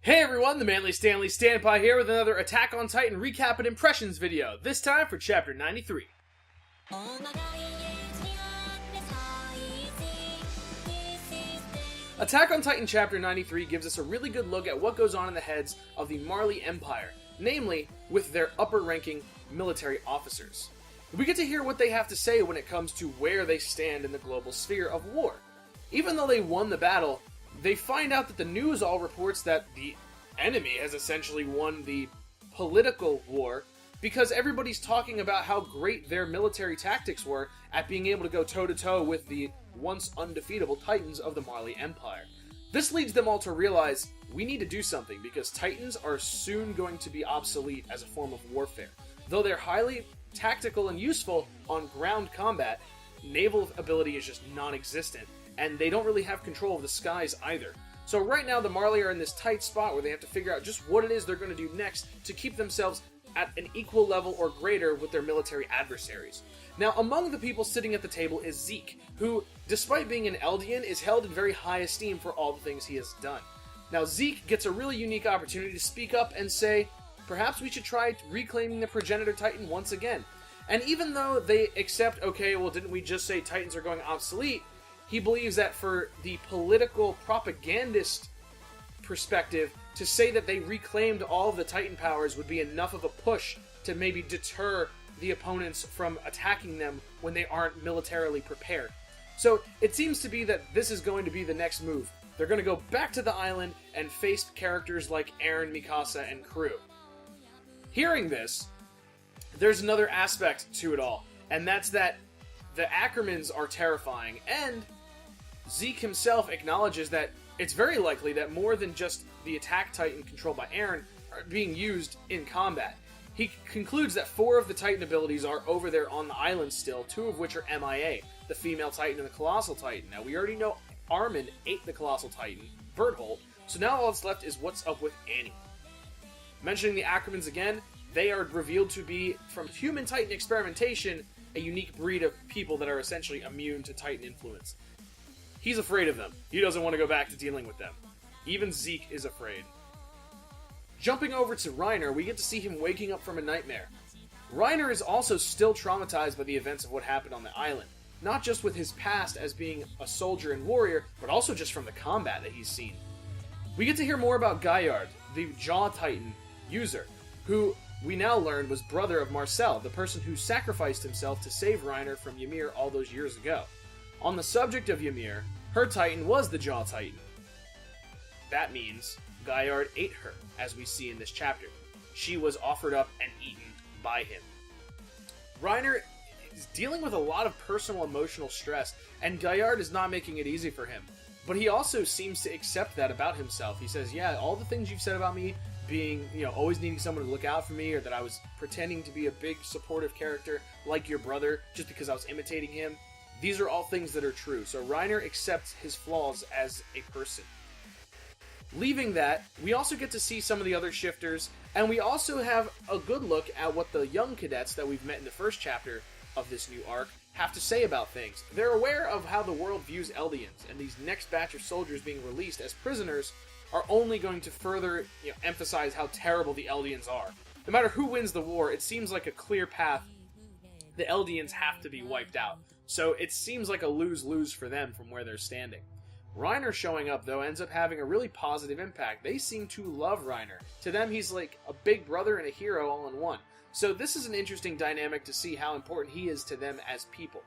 Hey everyone, the Manly Stanley Stanpai here with another Attack on Titan recap and impressions video, this time for Chapter 93. Attack on Titan Chapter 93 gives us a really good look at what goes on in the heads of the Marley Empire, namely with their upper-ranking military officers. We get to hear what they have to say when it comes to where they stand in the global sphere of war. Even though they won the battle, they find out that the news all reports that the enemy has essentially won the political war because everybody's talking about how great their military tactics were at being able to go toe-to-toe with the once undefeatable Titans of the Marley Empire. This leads them all to realize we need to do something because Titans are soon going to be obsolete as a form of warfare. Though they're highly tactical and useful on ground combat, naval ability is just non-existent, and they don't really have control of the skies either. So right now the Marley are in this tight spot where they have to figure out just what it is they're going to do next to keep themselves at an equal level or greater with their military adversaries. Now among the people sitting at the table is Zeke, who, despite being an Eldian, is held in very high esteem for all the things he has done. Now Zeke gets a really unique opportunity to speak up and say, perhaps we should try reclaiming the Progenitor Titan once again. And even though they accept, okay, well didn't we just say Titans are going obsolete, he believes that for the political propagandist perspective, to say that they reclaimed all of the Titan powers would be enough of a push to maybe deter the opponents from attacking them when they aren't militarily prepared. So it seems to be that this is going to be the next move. They're going to go back to the island and face characters like Eren, Mikasa, and crew. Hearing this, there's another aspect to it all, and that's that the Ackermans are terrifying, and Zeke himself acknowledges that it's very likely that more than just the Attack Titan controlled by Eren are being used in combat. He concludes that 4 of the Titan abilities are over there on the island still, 2 of which are MIA, the Female Titan and the Colossal Titan. Now, we already know Armin ate the Colossal Titan, Berthold, so now all that's left is what's up with Annie. Mentioning the Ackermans again, they are revealed to be, from human Titan experimentation, a unique breed of people that are essentially immune to Titan influence. He's afraid of them. He doesn't want to go back to dealing with them. Even Zeke is afraid. Jumping over to Reiner, we get to see him waking up from a nightmare. Reiner is also still traumatized by the events of what happened on the island. Not just with his past as being a soldier and warrior, but also just from the combat that he's seen. We get to hear more about Gaillard, the Jaw Titan user, who we now learned was brother of Marcel, the person who sacrificed himself to save Reiner from Ymir all those years ago. On the subject of Ymir, her Titan was the Jaw Titan. That means Gaillard ate her, as we see in this chapter. She was offered up and eaten by him. Reiner is dealing with a lot of personal emotional stress, and Gaillard is not making it easy for him. But he also seems to accept that about himself. He says, yeah, all the things you've said about me, being, always needing someone to look out for me, or that I was pretending to be a big supportive character like your brother just because I was imitating him, these are all things that are true. So Reiner accepts his flaws as a person. Leaving that, we also get to see some of the other shifters, and we also have a good look at what the young cadets that we've met in the first chapter of this new arc have to say about things. They're aware of how the world views Eldians, and these next batch of soldiers being released as prisoners are only going to further emphasize how terrible the Eldians are. No matter who wins the war, it seems like a clear path. The Eldians have to be wiped out. So it seems like a lose-lose for them from where they're standing. Reiner showing up, though, ends up having a really positive impact. They seem to love Reiner. To them, he's like a big brother and a hero all in one. So this is an interesting dynamic to see how important he is to them as people.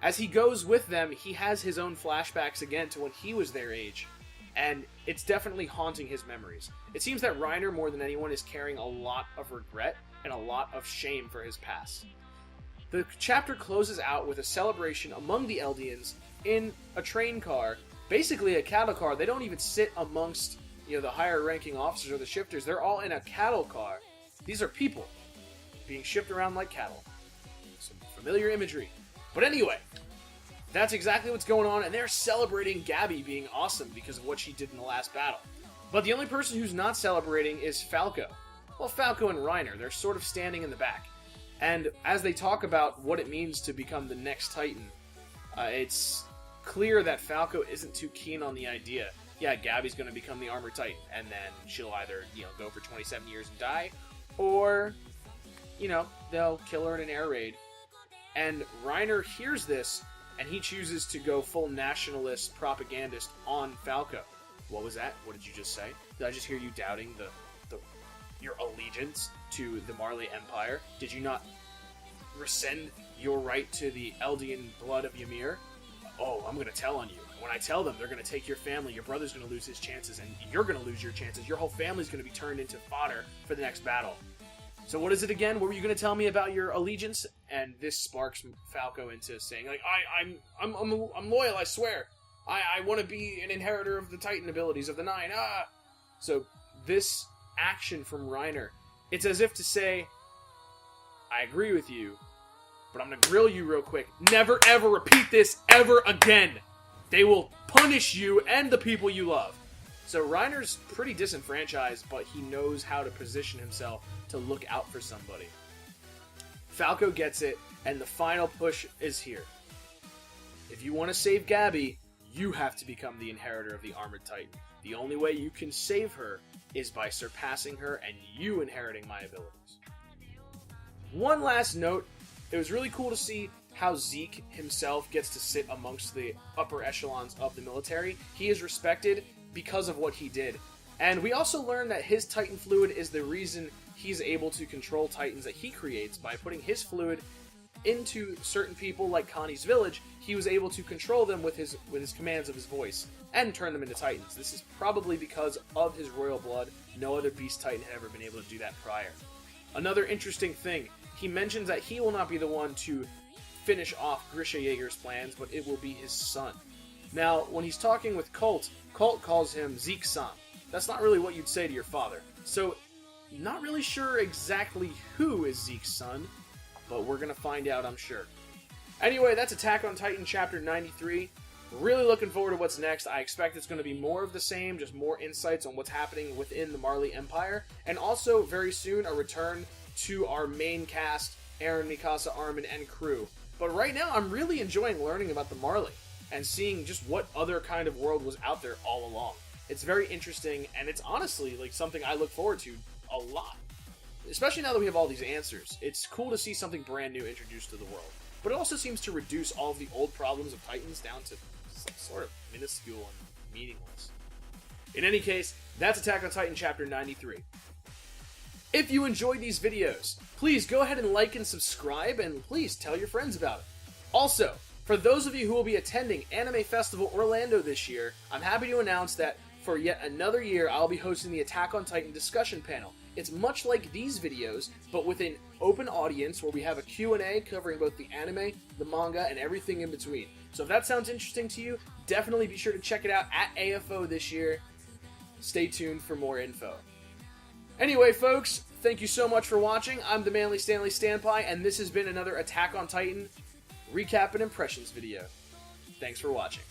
As he goes with them, he has his own flashbacks again to when he was their age. And it's definitely haunting his memories. It seems that Reiner, more than anyone, is carrying a lot of regret and a lot of shame for his past. The chapter closes out with a celebration among the Eldians in a train car, basically a cattle car. They don't even sit amongst the higher-ranking officers or the shifters. They're all in a cattle car. These are people being shipped around like cattle. Some familiar imagery. But anyway, that's exactly what's going on, and they're celebrating Gabby being awesome because of what she did in the last battle. But the only person who's not celebrating is Falco. Well, Falco and Reiner, they're sort of standing in the back. And as they talk about what it means to become the next Titan, it's clear that Falco isn't too keen on the idea. yeah, Gabby's going to become the Armored Titan, and then she'll either, go for 27 years and die, or, they'll kill her in an air raid. And Reiner hears this, and he chooses to go full nationalist propagandist on Falco. What was that? What did you just say? Did I just hear you doubting your allegiance to the Marley Empire? Did you not rescind your right to the Eldian blood of Ymir? Oh, I'm going to tell on you. When I tell them, they're going to take your family. Your brother's going to lose his chances, and you're going to lose your chances. Your whole family's going to be turned into fodder for the next battle. So what is it again? What were you going to tell me about your allegiance? And this sparks Falco into saying, like, I'm loyal, I swear. I want to be an inheritor of the Titan abilities of the Nine. So this action from Reiner, it's as if to say, I agree with you, but I'm going to grill you real quick. Never ever repeat this ever again. They will punish you and the people you love. So Reiner's pretty disenfranchised, but he knows how to position himself to look out for somebody. Falco gets it, and the final push is here. If you want to save Gabby, you have to become the inheritor of the Armored Titan. The only way you can save her is by surpassing her and you inheriting my abilities. One last note, it was really cool to see how Zeke himself gets to sit amongst the upper echelons of the military. He is respected because of what he did. And we also learned that his Titan fluid is the reason he's able to control Titans that he creates. By putting his fluid into certain people like Connie's village, he was able to control them with his commands of his voice and turn them into Titans. This is probably because of his royal blood. No other Beast Titan had ever been able to do that prior. Another interesting thing, he mentions that he will not be the one to finish off Grisha Jaeger's plans, but it will be his son. Now, when he's talking with Colt calls him Zeke-san. That's not really what you'd say to your father. So, not really sure exactly who is Zeke's son, but we're going to find out, I'm sure. Anyway, that's Attack on Titan Chapter 93. Really looking forward to what's next. I expect it's going to be more of the same, just more insights on what's happening within the Marley Empire, and also, very soon, a return to our main cast, Eren, Mikasa, Armin, and crew. But right now, I'm really enjoying learning about the Marley, and seeing just what other kind of world was out there all along. It's very interesting, and it's honestly like something I look forward to a lot. Especially now that we have all these answers. It's cool to see something brand new introduced to the world. But it also seems to reduce all of the old problems of Titans down to sort of minuscule and meaningless. In any case, that's Attack on Titan Chapter 93. If you enjoyed these videos, please go ahead and like and subscribe, and please tell your friends about it. Also, for those of you who will be attending Anime Festival Orlando this year, I'm happy to announce that for yet another year, I'll be hosting the Attack on Titan discussion panel. It's much like these videos, but with an open audience where we have a Q&A covering both the anime, the manga, and everything in between. So if that sounds interesting to you, definitely be sure to check it out at AFO this year. Stay tuned for more info. Anyway, folks, thank you so much for watching. I'm the Manly Stanley Stanpai, and this has been another Attack on Titan recap and impressions video. Thanks for watching.